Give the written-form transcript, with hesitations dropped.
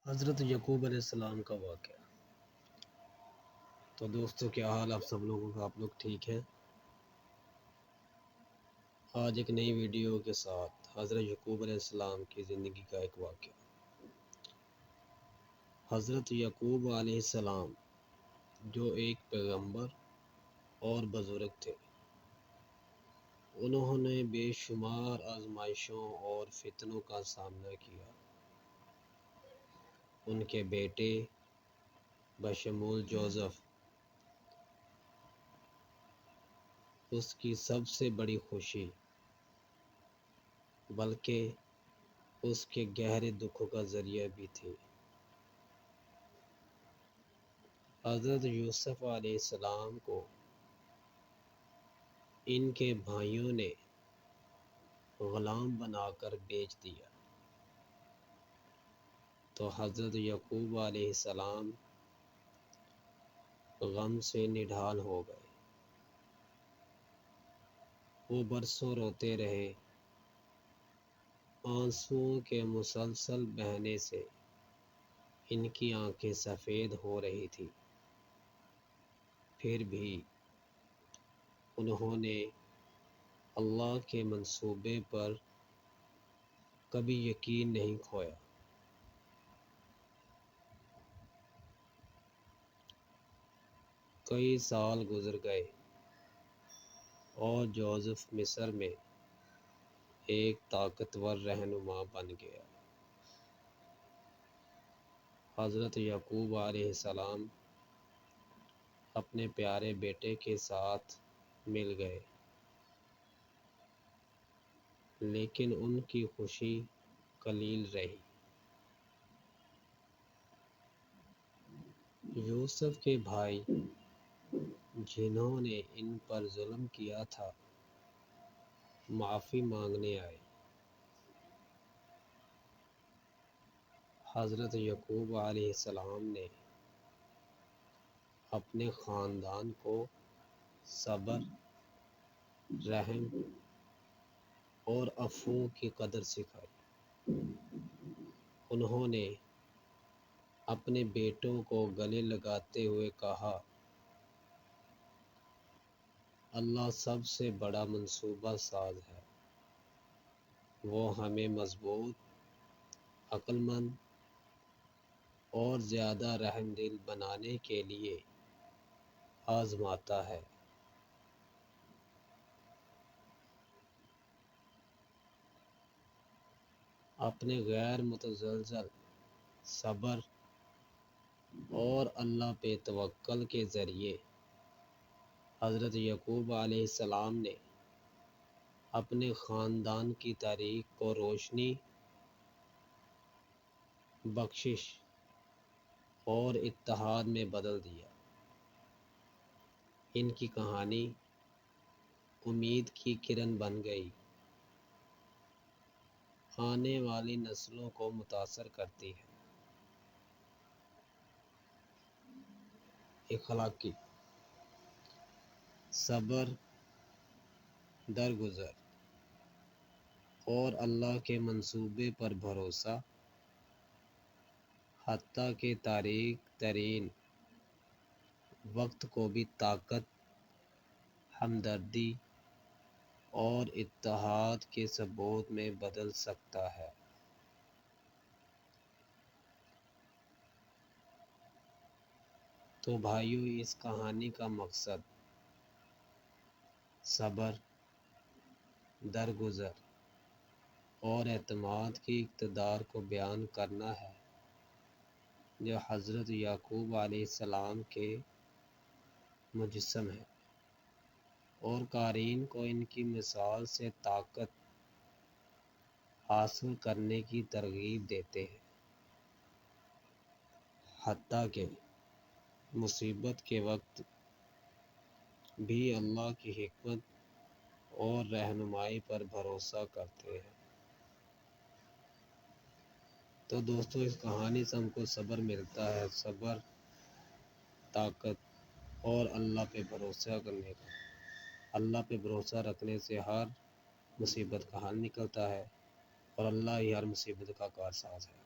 حضرت یعقوب علیہ السلام کا واقعہ۔ تو دوستو کیا حال آپ سب لوگوں کا، آپ لوگ ٹھیک ہیں؟ آج ایک نئی ویڈیو کے ساتھ حضرت یعقوب علیہ السلام کی زندگی کا ایک واقعہ۔ حضرت یعقوب علیہ السلام جو ایک پیغمبر اور بزرگ تھے، انہوں نے بے شمار آزمائشوں اور فتنوں کا سامنا کیا۔ ان کے بیٹے بشمول جوزف اس کی سب سے بڑی خوشی، بلکہ اس کے گہرے دکھوں کا ذریعہ بھی تھی۔ حضرت یوسف علیہ السلام کو ان کے بھائیوں نے غلام بنا کر بیچ دیا، تو حضرت یعقوب علیہ السلام غم سے نڈھال ہو گئے۔ وہ برسوں روتے رہے، آنسوؤں کے مسلسل بہنے سے ان کی آنکھیں سفید ہو رہی تھی۔ پھر بھی انہوں نے اللہ کے منصوبے پر کبھی یقین نہیں کھویا۔ کئی سال گزر گئے اور جوزف مصر میں ایک طاقتور رہنما بن گیا۔ حضرت یعقوب علیہ السلام اپنے پیارے بیٹے کے ساتھ مل گئے، لیکن ان کی خوشی قلیل رہی۔ یوسف کے بھائی جنہوں نے ان پر ظلم کیا تھا، معافی مانگنے آئے۔ حضرت یعقوب علیہ السلام نے اپنے خاندان کو صبر، رحم اور عفو کی قدر سکھائی۔ انہوں نے اپنے بیٹوں کو گلے لگاتے ہوئے کہا، اللہ سب سے بڑا منصوبہ ساز ہے۔ وہ ہمیں مضبوط، عقل مند اور زیادہ رحم دل بنانے کے لیے آزماتا ہے۔ اپنے غیر متزلزل صبر اور اللہ پہ توکل کے ذریعے حضرت یعقوب علیہ السلام نے اپنے خاندان کی تاریخ کو روشنی، بخشش اور اتحاد میں بدل دیا۔ ان کی کہانی امید کی کرن بن گئی، آنے والی نسلوں کو متاثر کرتی ہے۔ اخلاقی صبر، درگزر اور اللہ کے منصوبے پر بھروسہ، حتیٰ کہ تاریک ترین وقت کو بھی طاقت، ہمدردی اور اتحاد کے ثبوت میں بدل سکتا ہے۔ تو بھائیو، اس کہانی کا مقصد صبر، درگزر اور اعتماد کی اقتدار کو بیان کرنا ہے، جو حضرت یعقوب علیہ السلام کے مجسم ہے، اور قارئین کو ان کی مثال سے طاقت حاصل کرنے کی ترغیب دیتے ہیں۔ حتیٰ کہ مصیبت کے وقت بھی اللہ کی حکمت اور رہنمائی پر بھروسہ کرتے ہیں۔ تو دوستو، اس کہانی سے ہم کو صبر ملتا ہے، صبر، طاقت اور اللہ پہ بھروسہ کرنے کا۔ اللہ پہ بھروسہ رکھنے سے ہر مصیبت کا حل نکلتا ہے، اور اللہ ہی ہر مصیبت کا کارساز ہے۔